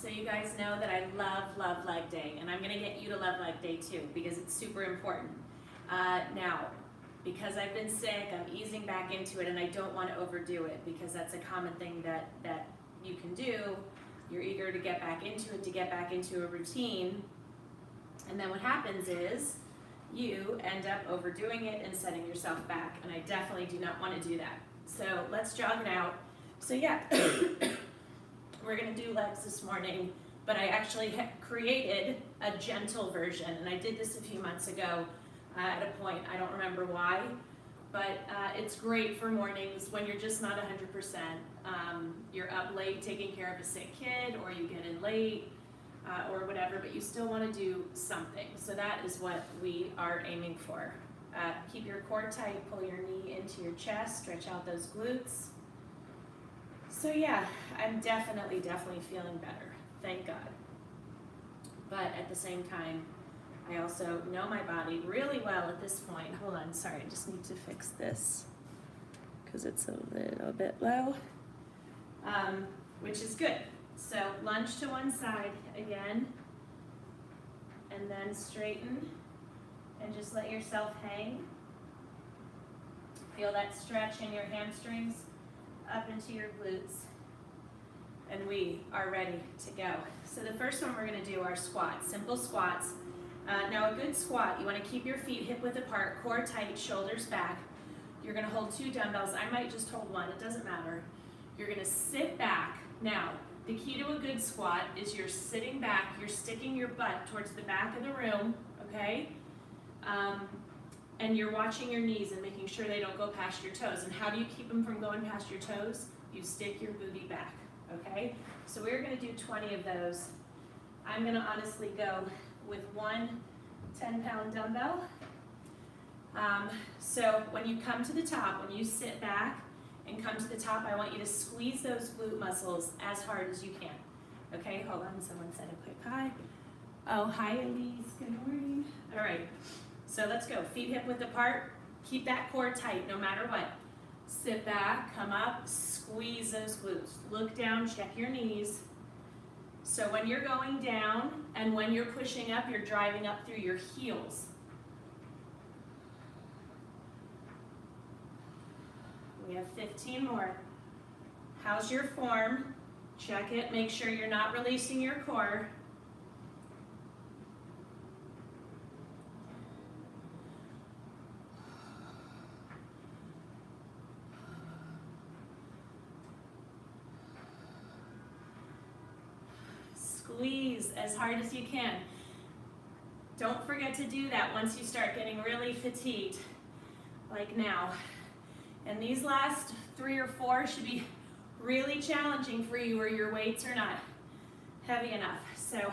So you guys know that I love leg day, and I'm gonna get you to love leg day too, because it's super important. Now, because I've been sick, I'm easing back into it, and I don't wanna overdo it, because that's a common thing that you can do. You're eager to get back into it, to get back into a routine, and then what happens is, you end up overdoing it and setting yourself back, and I definitely do not wanna do that. So let's jog it out. So yeah, we're gonna do legs this morning, but I actually created a gentle version, and I did this a few months ago at a point, I don't remember why, but it's great for mornings when you're just not 100%. You're up late taking care of a sick kid, or you get in late, or whatever, but you still wanna do something. So that is what we are aiming for. Keep your core tight, pull your knee into your chest, stretch out those glutes. So yeah, I'm definitely feeling better, thank God. But at the same time, I also know my body really well at this point. Hold on, sorry, I just need to fix this because it's a little bit low, which is good. So lunge to one side again, and then straighten, and just let yourself hang. Feel that stretch in your hamstrings up into your glutes, and we are ready to go. So the first one we're gonna do are squats, simple squats. Now a good squat, you wanna keep your feet hip width apart, core tight, shoulders back. You're gonna hold 2 dumbbells. I might just hold 1, it doesn't matter. You're gonna sit back. Now, the key to a good squat is you're sitting back, you're sticking your butt towards the back of the room, okay? And you're watching your knees and making sure they don't go past your toes. And how do you keep them from going past your toes? You stick your booty back, okay? So we're gonna do 20 of those. I'm gonna honestly go with 1 10-pound dumbbell. So when you come to the top, when you sit back and come to the top, I want you to squeeze those glute muscles as hard as you can. Okay, hold on, someone said a quick hi. Oh, hi Elise, good morning. All right, so let's go, feet hip width apart, keep that core tight no matter what. Sit back, come up, squeeze those glutes. Look down, check your knees. So when you're going down and when you're pushing up, you're driving up through your heels. We have 15 more. How's your form? Check it, make sure you're not releasing your core. Squeeze as hard as you can. Don't forget to do that once you start getting really fatigued, like now. And these last 3 or 4 should be really challenging for you where your weights are not heavy enough. So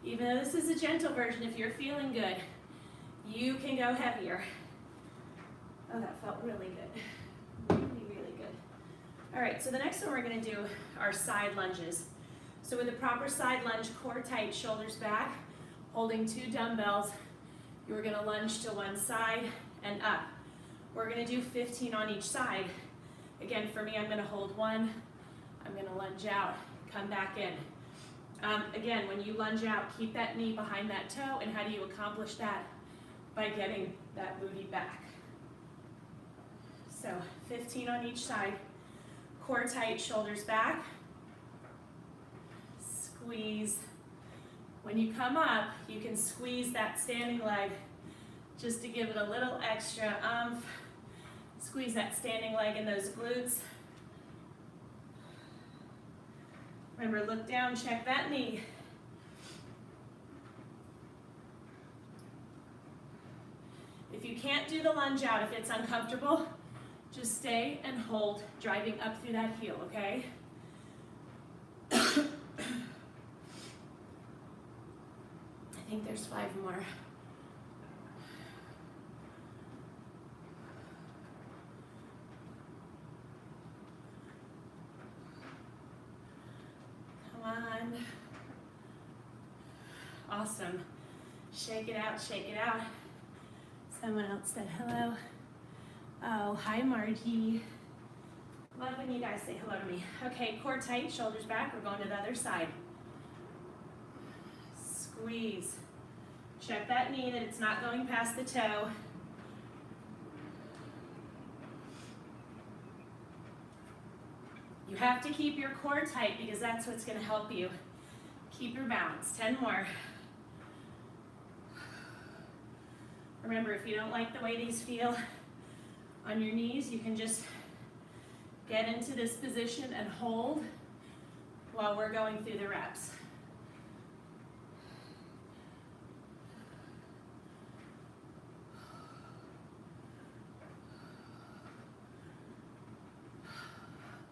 even though this is a gentle version, if you're feeling good, you can go heavier. Oh, that felt really good. Really good. All right, so the next one we're gonna do are side lunges. So with a proper side lunge, core tight, shoulders back, holding 2 dumbbells, you're gonna lunge to one side and up. We're gonna do 15 on each side. Again, for me, I'm gonna hold 1, I'm gonna lunge out, come back in. Again, when you lunge out, keep that knee behind that toe, and how do you accomplish that? By getting that booty back. So 15 on each side, core tight, shoulders back, squeeze. When you come up, you can squeeze that standing leg just to give it a little extra oomph. Squeeze that standing leg in those glutes. Remember, look down, check that knee. If you can't do the lunge out, if it's uncomfortable, just stay and hold, driving up through that heel, okay? I think there's 5 more. On. Awesome. Shake it out, shake it out. Someone else said hello. Oh, hi Margie. Love when you guys say hello to me. Okay, core tight, shoulders back. We're going to the other side. Squeeze. Check that knee that it's not going past the toe. You have to keep your core tight because that's what's going to help you keep your balance. 10 more. Remember, if you don't like the way these feel on your knees, you can just get into this position and hold while we're going through the reps.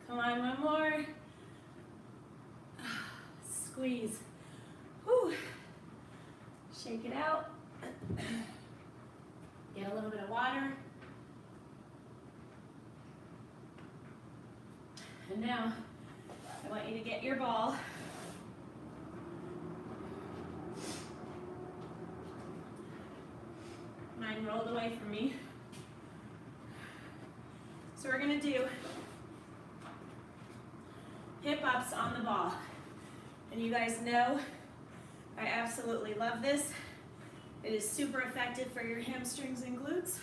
Come on, one more. Squeeze. Whew. Shake it out. Get a little bit of water. And now, I want you to get your ball. Mine rolled away from me. So we're gonna do hip ups on the ball. And you guys know I absolutely love this. It is super effective for your hamstrings and glutes.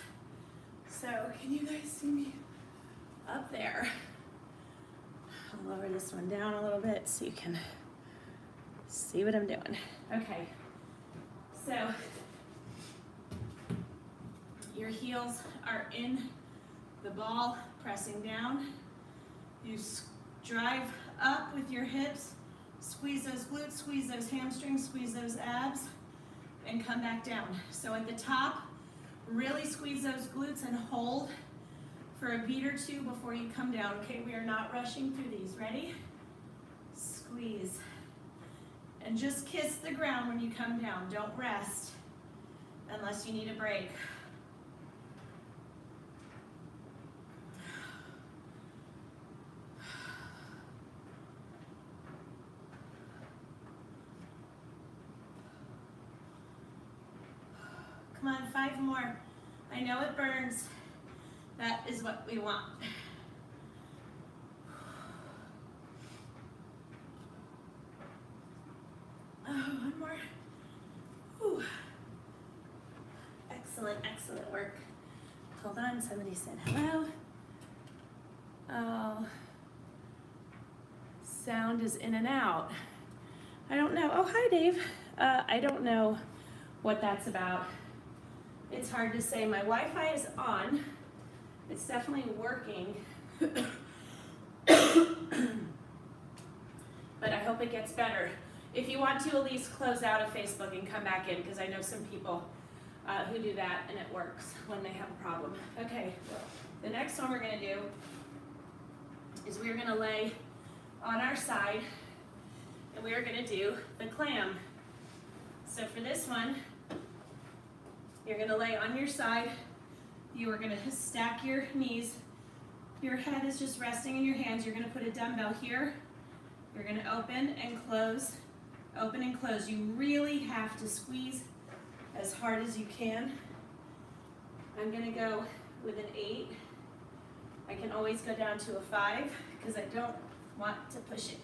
So can you guys see me up there? I'll lower this one down a little bit so you can see what I'm doing. Okay, so your heels are in the ball, pressing down. You drive up with your hips, squeeze those glutes, squeeze those hamstrings, squeeze those abs, and come back down. So at the top, really squeeze those glutes and hold for a beat or two before you come down. Okay, we are not rushing through these. Ready? Squeeze. And just kiss the ground when you come down. Don't rest unless you need a break. Come on, 5 more. I know it burns. That is what we want. Oh, 1 more. Whew. Excellent, excellent work. Hold on, somebody said hello. Oh, sound is in and out. I don't know. Oh, hi, Dave. I don't know what that's about. It's hard to say. My Wi-Fi is on. It's definitely working. But I hope it gets better. If you want to, at least close out of Facebook and come back in, because I know some people who do that and it works when they have a problem. Okay, the next one we're gonna do is we're gonna lay on our side and we're gonna do the clam. So for this one, you're gonna lay on your side. You are gonna stack your knees. Your head is just resting in your hands. You're gonna put a dumbbell here. You're gonna open and close, open and close. You really have to squeeze as hard as you can. I'm gonna go with an 8. I can always go down to a 5 because I don't want to push it.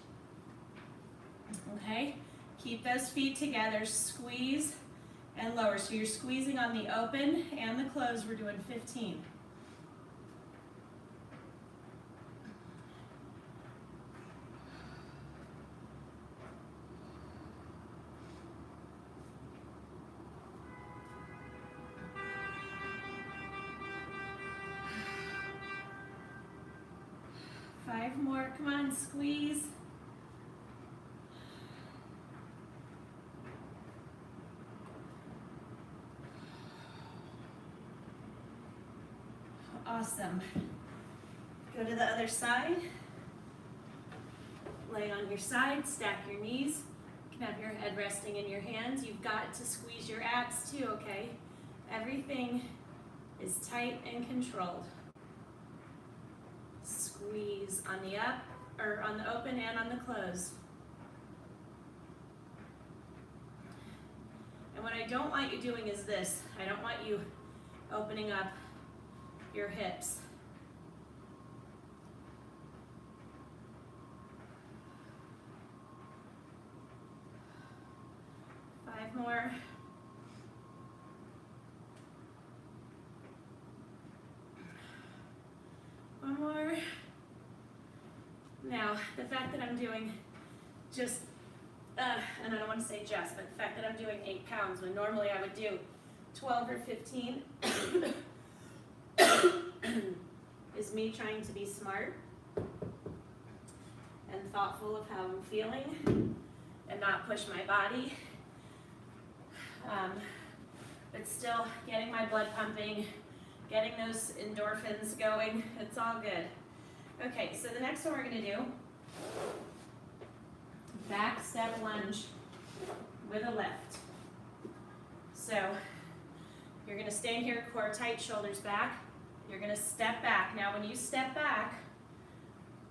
Okay, keep those feet together, squeeze and lower. So you're squeezing on the open and the close. We're doing 15. Five more, come on, squeeze. Awesome. Go to the other side. Lay on your side, stack your knees. You can have your head resting in your hands. You've got to squeeze your abs too, okay? Everything is tight and controlled. Squeeze on the up, or on the open and on the close. And what I don't want you doing is this. I don't want you opening up your hips. more. One more. Now, the fact that I'm doing just, and I don't want to say just, but the fact that I'm doing 8 pounds when normally I would do 12 or 15 is me trying to be smart and thoughtful of how I'm feeling and not push my body, but still getting my blood pumping, getting those endorphins going. It's all good. Okay, so the next one we're going to do, back step lunge with a lift. So you're going to stand here, core tight, shoulders back. You're going to step back. Now when you step back,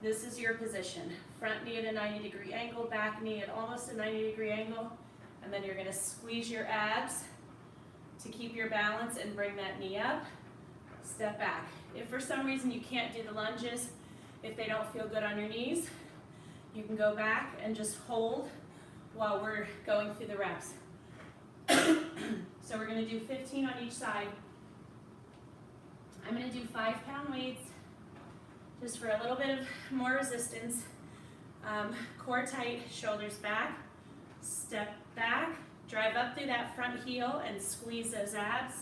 this is your position. Front knee at a 90-degree angle, back knee at almost a 90-degree angle, and then you're going to squeeze your abs to keep your balance and bring that knee up. Step back. If for some reason you can't do the lunges, if they don't feel good on your knees, you can go back and just hold while we're going through the reps. So we're going to do 15 on each side. I'm going to do 5-pound weights just for a little bit of more resistance. Core tight, shoulders back, step back, drive up through that front heel and squeeze those abs.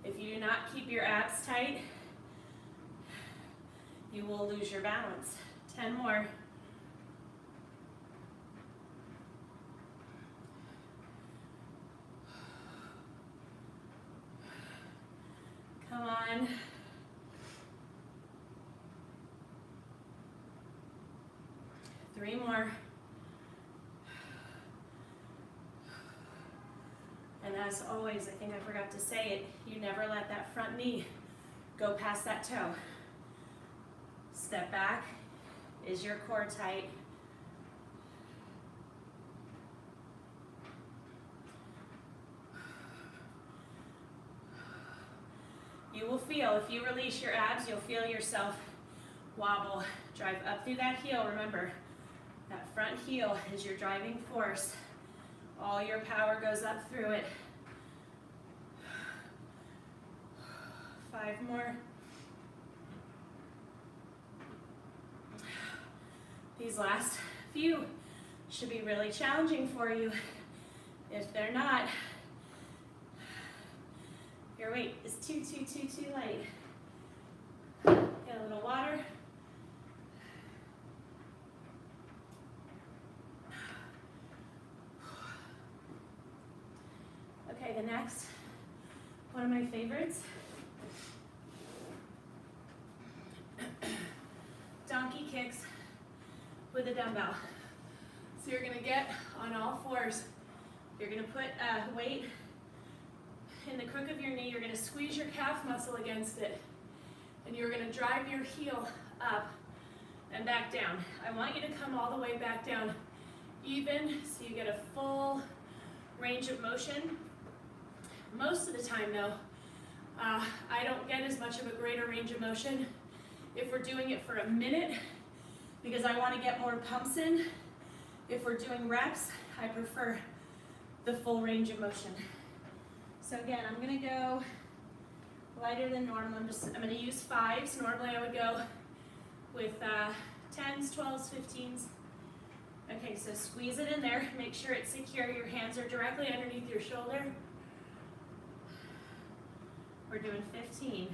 If you do not keep your abs tight, you will lose your balance. 10 more. Come on. Three more. And as always, I think I forgot to say it, you never let that front knee go past that toe. Step back. Is your core tight? You will feel, if you release your abs, you'll feel yourself wobble. Drive up through that heel. Remember, that front heel is your driving force. All your power goes up through it. 5 more. These last few should be really challenging for you. If they're not, your weight is too light. Get a little water. Okay, the next, one of my favorites, donkey kicks with a dumbbell. So you're gonna get on all fours. You're gonna put a weight in the crook of your knee. You're gonna squeeze your calf muscle against it. And you're gonna drive your heel up and back down. I want you to come all the way back down even so you get a full range of motion. Most of the time though, I don't get as much of a greater range of motion if we're doing it for a minute because I want to get more pumps in. If we're doing reps, I prefer the full range of motion. So again, I'm going to go lighter than normal. I'm going to use 5s. Normally I would go with 10s, 12s, 15s. Okay, so squeeze it in there. Make sure it's secure. Your hands are directly underneath your shoulder. We're doing 15.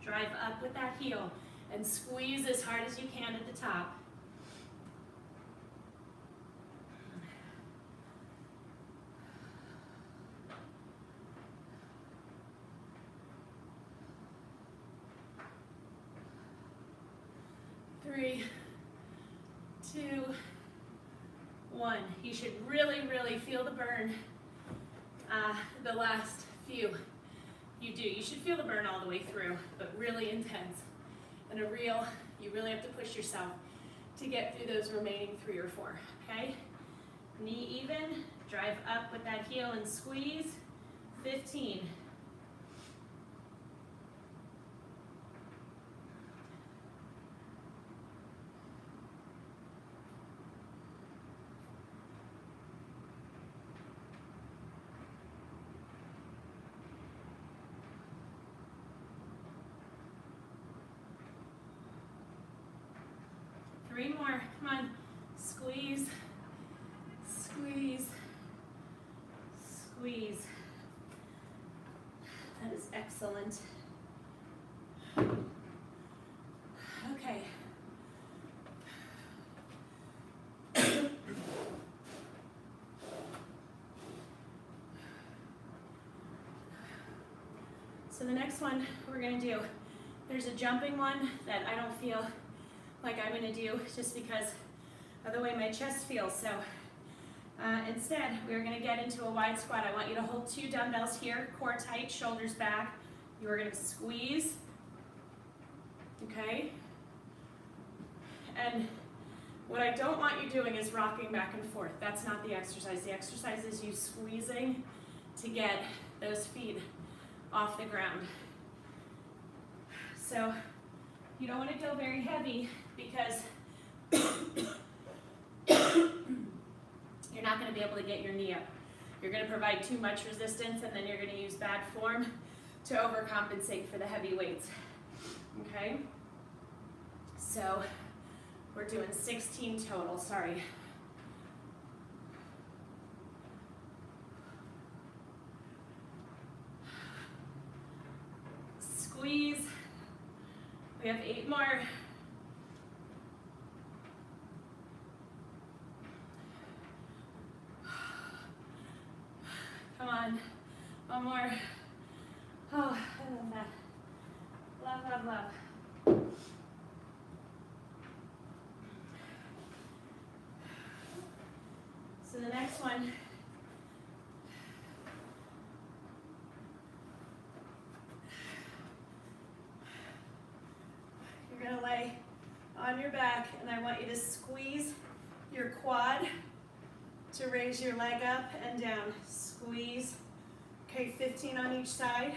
Drive up with that heel and squeeze as hard as you can at the top. Three, 2, 1. You should really feel the burn the last few. You should feel the burn all the way through, but really intense. And you really have to push yourself to get through those remaining 3 or 4, okay? Knee even, drive up with that heel and squeeze. 15. That is excellent. Okay. So the next one we're going to do, there's a jumping one that I don't feel like I'm going to do just because of the way my chest feels. So instead, we're going to get into a wide squat. I want you to hold 2 dumbbells here, core tight, shoulders back. You are going to squeeze, okay? And what I don't want you doing is rocking back and forth. That's not the exercise. The exercise is you squeezing to get those feet off the ground. So you don't want to go very heavy because you're not going to be able to get your knee up. You're going to provide too much resistance and then you're going to use bad form to overcompensate for the heavy weights. Okay? So we're doing 16 total, sorry. Squeeze. We have 8 more. Come on, 1 more. Oh, I love that. Love, love, love. So the next one, you're going to lay on your back and I want you to squeeze your quad to raise your leg up and down. Squeeze. Okay, 15 on each side.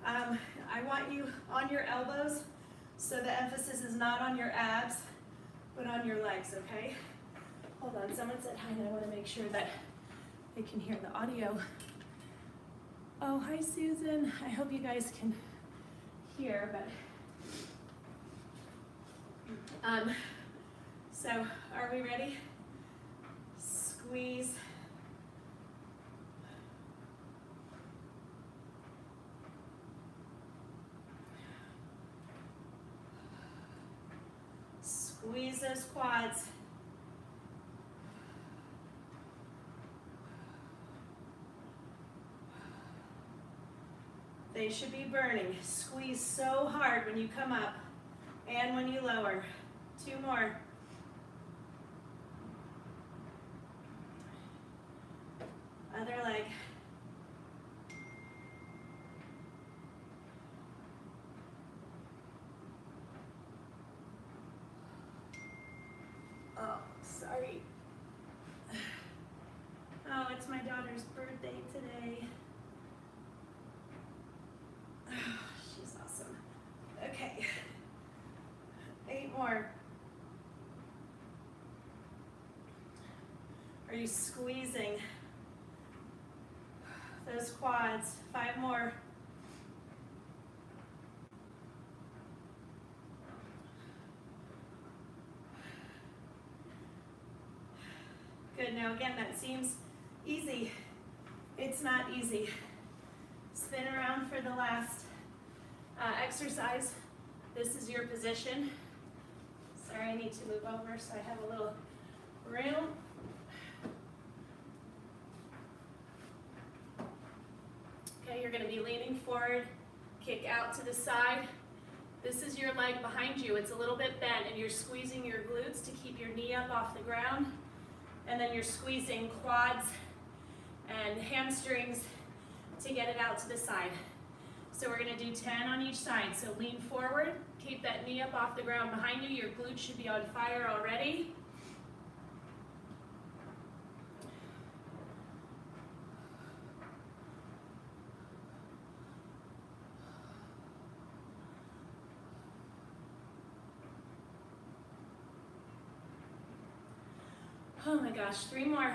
I want you on your elbows so the emphasis is not on your abs but on your legs, okay? Hold on, someone said hi and I want to make sure that they can hear the audio. Oh, hi Susan. I hope you guys can hear, but so are we ready? Squeeze. Squeeze those quads. They should be burning. Squeeze so hard when you come up and when you lower. 2 more. Other leg. Oh, sorry. Oh, it's my daughter's birthday today. Oh, she's awesome. Okay. 8 more. Are you squeezing those quads? 5 more. Good, now again, that seems easy. It's not easy. Spin around for the last exercise. This is your position. Sorry, I need to move over so I have a little room. Okay, you're going to be leaning forward, kick out to the side. This is your leg behind you. It's a little bit bent and you're squeezing your glutes to keep your knee up off the ground. And then you're squeezing quads and hamstrings to get it out to the side. So we're going to do 10 on each side. So lean forward, keep that knee up off the ground behind you. Your glutes should be on fire already. Oh my gosh, 3 more.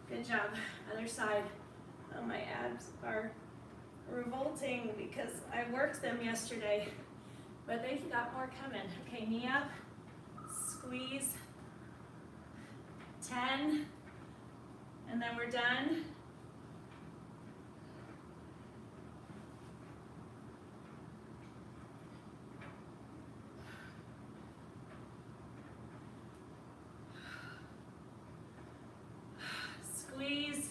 Good job. Other side. Oh, my abs are revolting because I worked them yesterday, but they've got more coming. Okay, knee up, Squeeze. 10, and then we're done. Squeeze.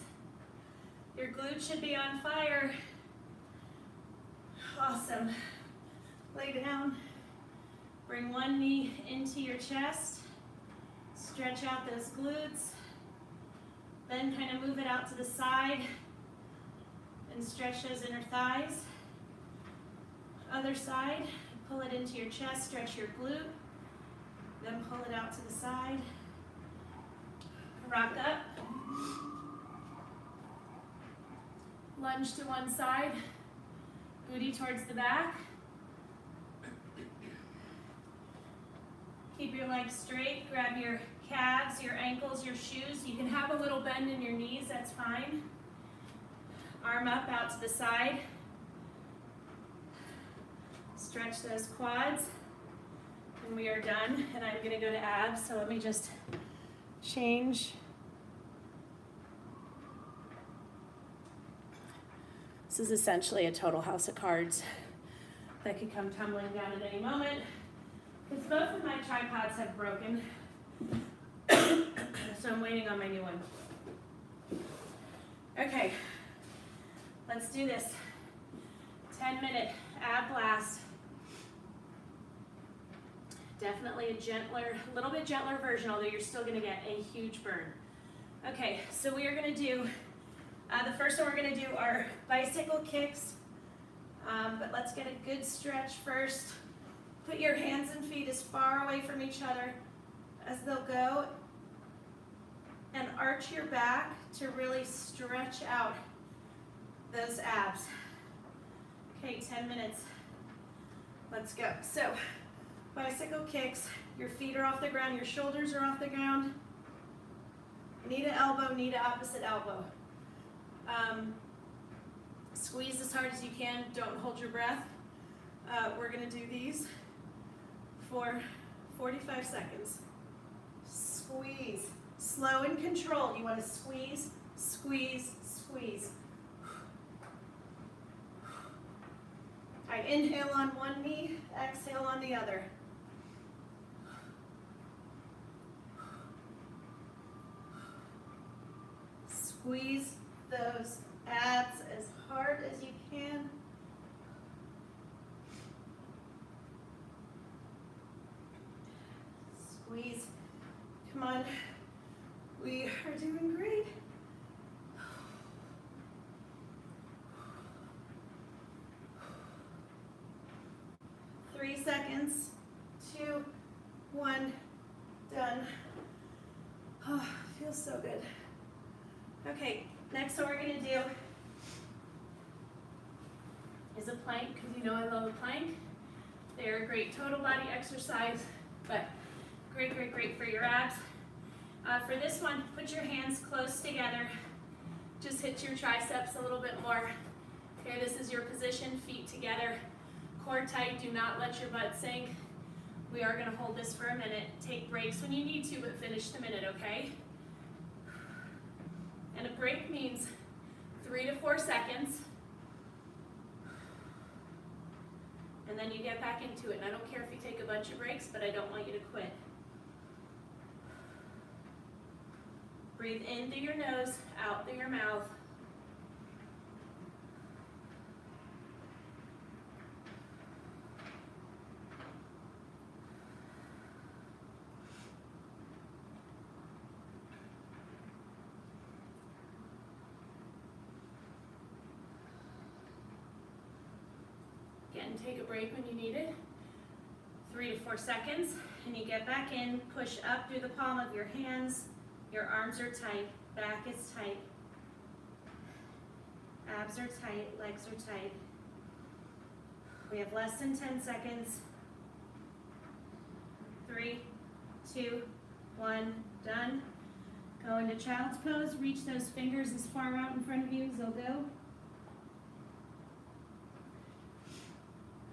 Your glutes should be on fire. Awesome. Lay down. Bring one knee into your chest. Stretch out those glutes. Then kind of move it out to the side and stretch those inner thighs. Other side, pull it into your chest, stretch your glute. Then pull it out to the side. Rock up. Lunge to one side, booty towards the back. Keep your legs straight, grab your calves, your ankles, your shoes. You can have a little bend in your knees, that's fine. Arm up out to the side. Stretch those quads. And we are done, and I'm gonna go to abs, so let me just change. This is essentially a total house of cards that could come tumbling down at any moment, because both of my tripods have broken. So I'm waiting on my new one. Okay, let's do this. 10-minute ab blast. Definitely a little bit gentler version, although you're still gonna get a huge burn. Okay, so we are gonna do, the first one we're gonna do are bicycle kicks, but let's get a good stretch first. Put your hands and feet as far away from each other as they'll go, and arch your back to really stretch out those abs. Okay, 10 minutes. Let's go. So, bicycle kicks, your feet are off the ground, your shoulders are off the ground. Knee to elbow, knee to opposite elbow. Squeeze as hard as you can, don't hold your breath. We're gonna do these for 45 seconds. Squeeze, slow and controlled. You wanna squeeze, squeeze, squeeze. All right, inhale on one knee, exhale on the other. Squeeze those abs as hard as you can. Squeeze. Come on. We are doing great. Three seconds. 2, 1. Done. Oh, feels so good. Okay, next what we're gonna do is a plank, because you know I love a plank. They're a great total body exercise, but great, great, great for your abs. For this one, put your hands close together. Just hit your triceps a little bit more. Okay, this is your position, feet together, core tight, do not let your butt sink. We are gonna hold this for a minute. Take breaks when you need to, but finish the minute, okay? And a break means 3 to 4 seconds. And then you get back into it. And I don't care if you take a bunch of breaks, but I don't want you to quit. Breathe in through your nose, out through your mouth. Again, take a break when you need it. 3 to 4 seconds, and you get back in. Push up through the palm of your hands. Your arms are tight, back is tight. Abs are tight, legs are tight. We have less than 10 seconds. 3, 2, 1, done. Go into child's pose, reach those fingers as far out in front of you as they'll go.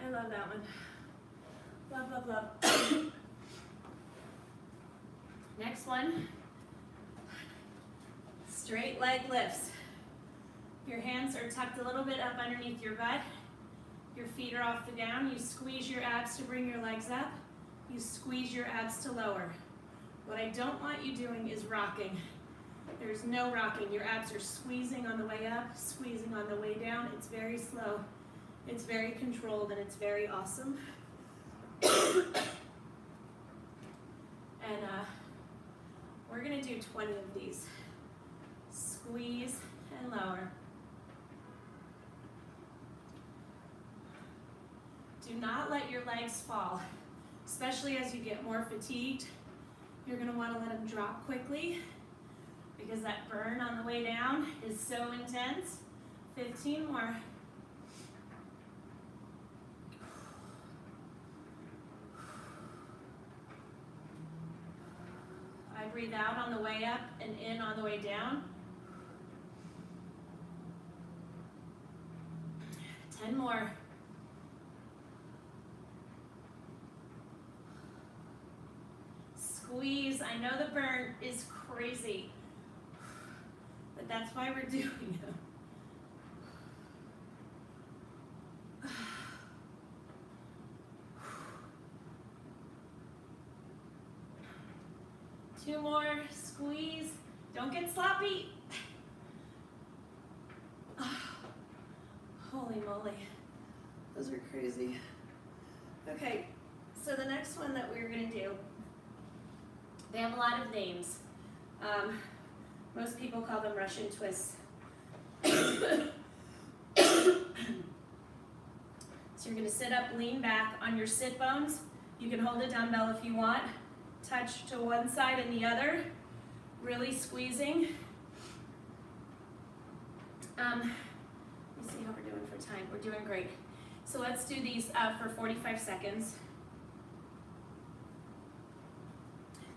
I love that one. Love, love, love. Next one, straight leg lifts. Your hands are tucked a little bit up underneath your butt. Your feet are off the ground. You squeeze your abs to bring your legs up. You squeeze your abs to lower. What I don't want you doing is rocking. There's no rocking. Your abs are squeezing on the way up, squeezing on the way down. It's very slow. It's very controlled, and it's very awesome. And we're gonna do 20 of these. Squeeze and lower. Do not let your legs fall, especially as you get more fatigued. You're gonna wanna let them drop quickly because that burn on the way down is so intense. 15 more. I breathe out on the way up and in on the way down. 10 more. Squeeze. I know the burn is crazy, but that's why we're doing it. Two more. Squeeze. Don't get sloppy. Holy moly. Those are crazy. Okay, so the next one that we're going to do, they have a lot of names. Most people call them Russian twists. So you're going to sit up, lean back on your sit bones. You can hold a dumbbell if you want. Touch to one side and the other. Really squeezing. Let me see how we're doing for time. We're doing great. So let's do these for 45 seconds.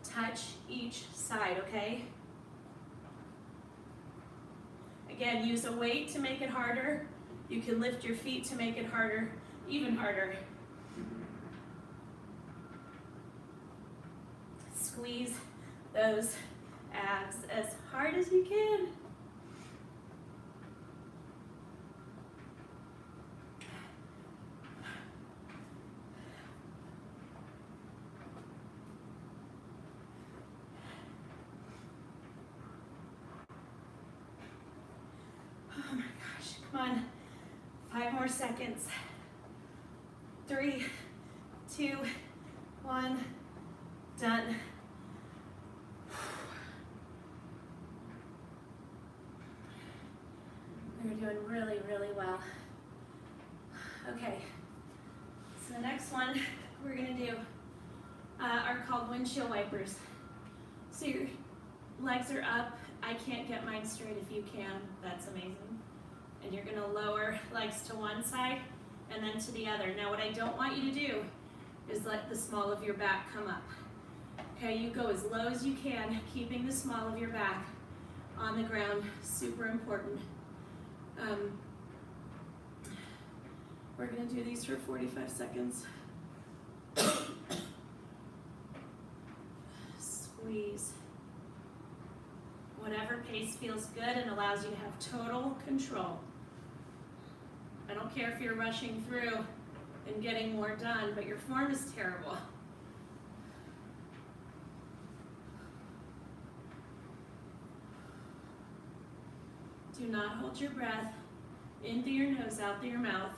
Touch each side, okay? Again, use a weight to make it harder. You can lift your feet to make it harder, even harder. Squeeze those abs as hard as you can. Oh my gosh, come on. 5 more seconds. 3, 2, 1, done. We're doing really, really well. Okay, so the next one we're gonna do are called windshield wipers. So your legs are up. I can't get mine straight. If you can, that's amazing. And you're gonna lower legs to one side and then to the other. Now what I don't want you to do is let the small of your back come up. Okay, you go as low as you can, keeping the small of your back on the ground, super important. We're gonna do these for 45 seconds. Squeeze. Whatever pace feels good and allows you to have total control. I don't care if you're rushing through and getting more done, but your form is terrible. Do not hold your breath in through your nose, out through your mouth.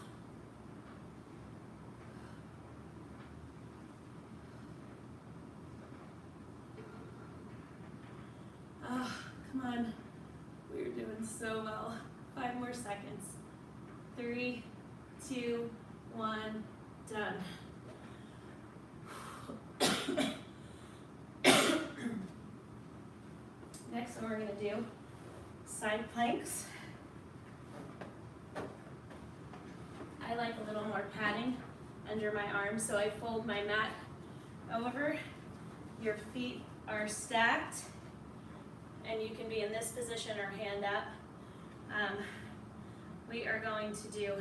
Oh, come on. We're doing so well. 5 more seconds. 3, 2, 1, done. Next one we're gonna do side planks. I like a little more padding under my arms, so I fold my mat over. Your feet are stacked, and you can be in this position or hand up. We are going to do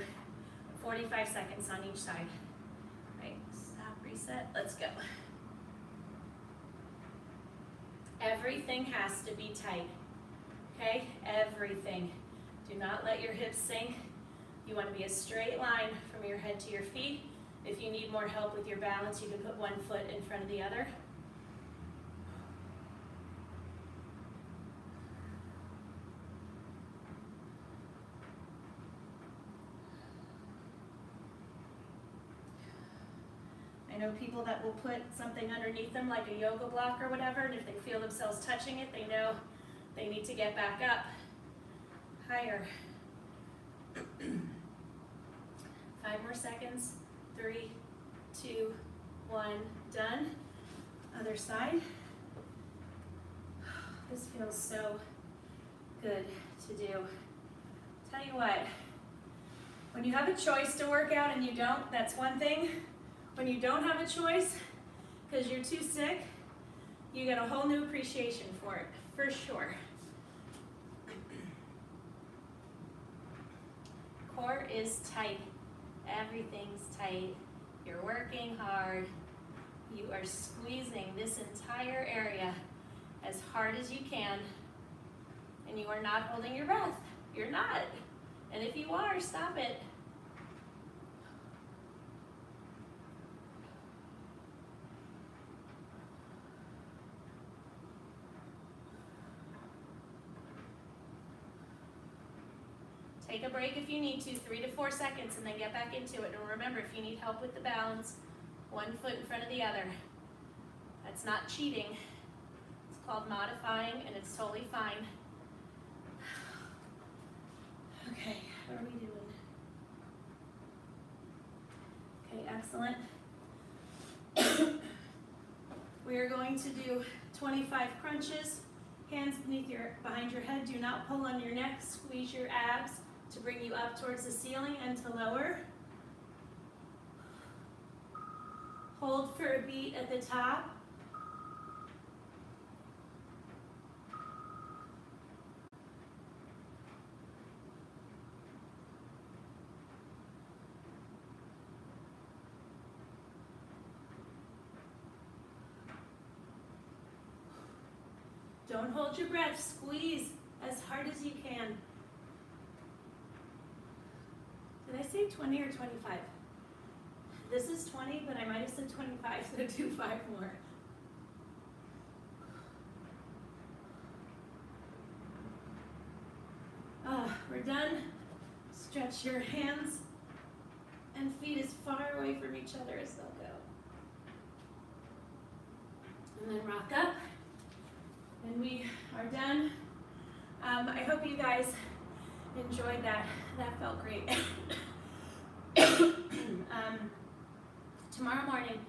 45 seconds on each side. Right, stop, reset, let's go. Everything has to be tight, okay? Everything. Do not let your hips sink. You want to be a straight line from your head to your feet. If you need more help with your balance, you can put one foot in front of the other. I know people that will put something underneath them like a yoga block or whatever, and if they feel themselves touching it, they know they need to get back up higher. 5 more seconds. 3, 2, 1, done. Other side. This feels so good to do. Tell you what, when you have a choice to work out and you don't, that's one thing. When you don't have a choice, because you're too sick, you get a whole new appreciation for it, for sure. Core is tight. Everything's tight. You're working hard. You are squeezing this entire area as hard as you can, and you are not holding your breath. You're not. And if you are, stop it. Take a break if you need to, 3 to 4 seconds, and then get back into it. And remember, if you need help with the balance, one foot in front of the other. That's not cheating. It's called modifying, and it's totally fine. Okay, how are we doing? Okay, excellent. We are going to do 25 crunches. Hands behind your head. Do not pull on your neck. Squeeze your abs to bring you up towards the ceiling and to lower. Hold for a beat at the top. Don't hold your breath. Squeeze as hard as you can. Did I say 20 or 25? This is 20, but I might have said 25, so do 5 more. We're done. Stretch your hands and feet as far away from each other as they'll go. And then rock up. And we are done. I hope you guys enjoyed that. That felt great. Tomorrow morning,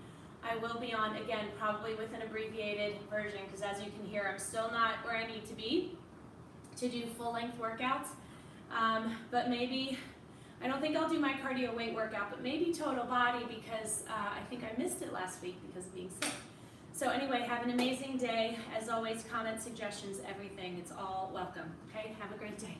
I will be on again, probably with an abbreviated version, because as you can hear, I'm still not where I need to be to do full-length workouts. But maybe, I don't think I'll do my cardio weight workout, but maybe total body, because I think I missed it last week because of being sick. So anyway, have an amazing day. As always, comments, suggestions, everything. It's all welcome. Okay, have a great day.